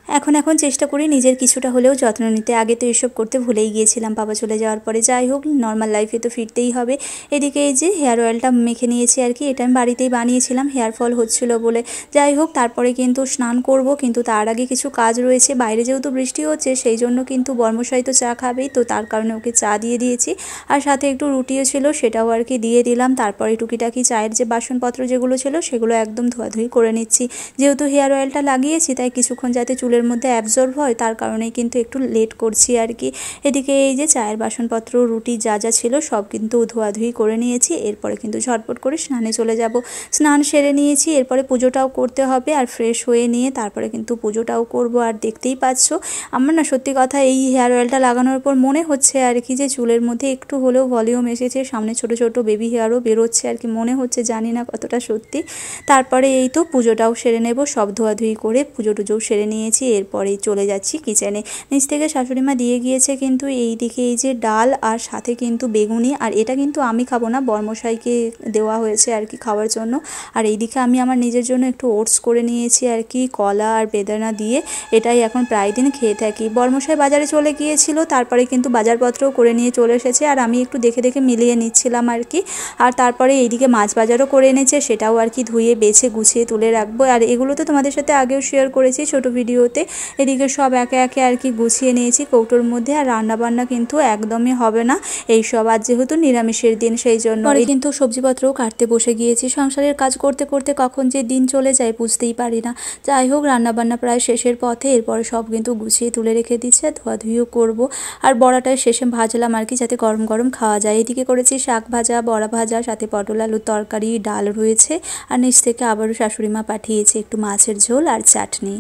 এখন চেষ্টা করি নিজের কিছুটা হলেও যত্ন নিতে। আগে তো এসব করতে ভুলেই গিয়েছিলাম বাবা চলে যাওয়ার পরে। যাই হোক, নর্মাল লাইফে তো ফিরতেই হবে। এদিকে এই যে হেয়ার অয়েলটা মেখে নিয়েছি আর কি, এটা আমি বাড়িতেই বানিয়েছিলাম হেয়ার ফল হচ্ছিল বলে। যাই হোক, তারপরে কিন্তু স্নান করব, কিন্তু তার আগে কিছু কাজ রয়েছে। বাইরে যেহেতু বৃষ্টি হচ্ছে সেই জন্য কিন্তু বর্মশাই তো চা খাবেই, তো তার কারণে ওকে চা দিয়ে দিয়েছি। আর সাথে একটু রুটিও ছিল, সেটাও আর কি দিয়ে দিলাম। তারপরে টুকিটাকি চায়ের যে বাসনপত্র যেগুলো ছিল সেগুলো একদম ধোয়াধুয়ি করে নিচ্ছি। যেহেতু হেয়ার অয়েলটা লাগিয়েছি তাই কিছুক্ষণ যাতে চুলের মধ্যে অ্যাবজর্ব হয় তার কারণেই কিন্তু একটু লেট করছি আর কি। এদিকে এই যে চায়ের বাসনপত্র, রুটি যা যা ছিল সব কিন্তু ধোয়াধুয়ি করে নিয়েছি। এরপরে কিন্তু ঝটপট করে স্নানে চলে যাব। স্নান সেরে নিয়েছি, এরপরে পুজোটাও করতে হবে। আর ফ্রেশ হয়ে নিয়ে তারপরে কিন্তু পুজোটাও করব। আর দেখতেই পাচ্ছ আমার না সত্যি কথা এই হেয়ার অয়েলটা লাগানোর পর মনে হচ্ছে আর কি যে চুলের মধ্যে একটু হলেও ভলিউম এসেছে, সামনে ছোট ছোট বেবি হেয়ারও বেরোচ্ছে আর কি মনে হচ্ছে, জানি না কতটা সত্যি। তারপরে এই তো পুজোটাও সেরে নেব, সব ধোয়াধুয়ি করে পুজো টুজোও সেরে নিয়েছি। এরপরেই চলে যাচ্ছি কিচেনে। নিচ থেকে শাশুড়িমা দিয়ে গিয়েছে কিন্তু এই দিকে এই যে ডাল আর সাথে কিন্তু বেগুনি, আর এটা কিন্তু আমি খাবো না, বর্মশাইকে দেওয়া হয়েছে আর কি খাওয়ার জন্য। আর এইদিকে আমি আমার নিজের জন্য একটু ওটস করে নিয়েছি আর কি, কলা আর বেদানা দিয়ে। এটাই এখন প্রায় দিন খেয়ে থাকি। বর্মশাই বাজারে চলে গিয়েছিল, তারপরে কিন্তু বাজারপত্রও করে নিয়ে চলে এসেছে, আর আমি একটু দেখে দেখে মিলিয়ে নিচ্ছিলাম আর কি। আর তারপরে এইদিকে মাছ বাজারও করে এনেছে, সেটাও আর কি ধুয়ে বেছে গুছিয়ে তুলে রাখবো। আর এগুলো তো তোমাদের সাথে আগেও শেয়ার করেছি ছোট ভিডিওতে। এদিকে সব একে একে আর কি গুছিয়ে নিয়েছি কৌটোর মধ্যে। আর রান্নাবান্না কিন্তু একদমই হবে না এইসব, আজ যেহেতু নিরামিষের দিন সেই জন্য। পরে কিন্তু সবজিপত্রও কাটতে বসে গিয়েছি। সংসারের কাজ করতে করতে কখন যে দিন চলে যায় বুঝতেই পারি না। যাই হোক, রান্নাবান্না প্রায় শেষের পথে। এরপরে সব কিন্তু গুছিয়ে তুলে রেখে দিচ্ছে, ধোয়াধুয়িও করবো। আর বড়াটায় শেষে ভাজলাম আর কি, যাতে গরম গরম খাওয়া যায়। এদিকে করেছি শাক ভাজা, বড়া ভাজা, সাথে পটল আলুর তরকারি, ডাল রয়েছে। আর নিচ থেকে আবারও শাশুড়িমা পাঠিয়েছে একটু মাছের ঝোল আর চাটনি।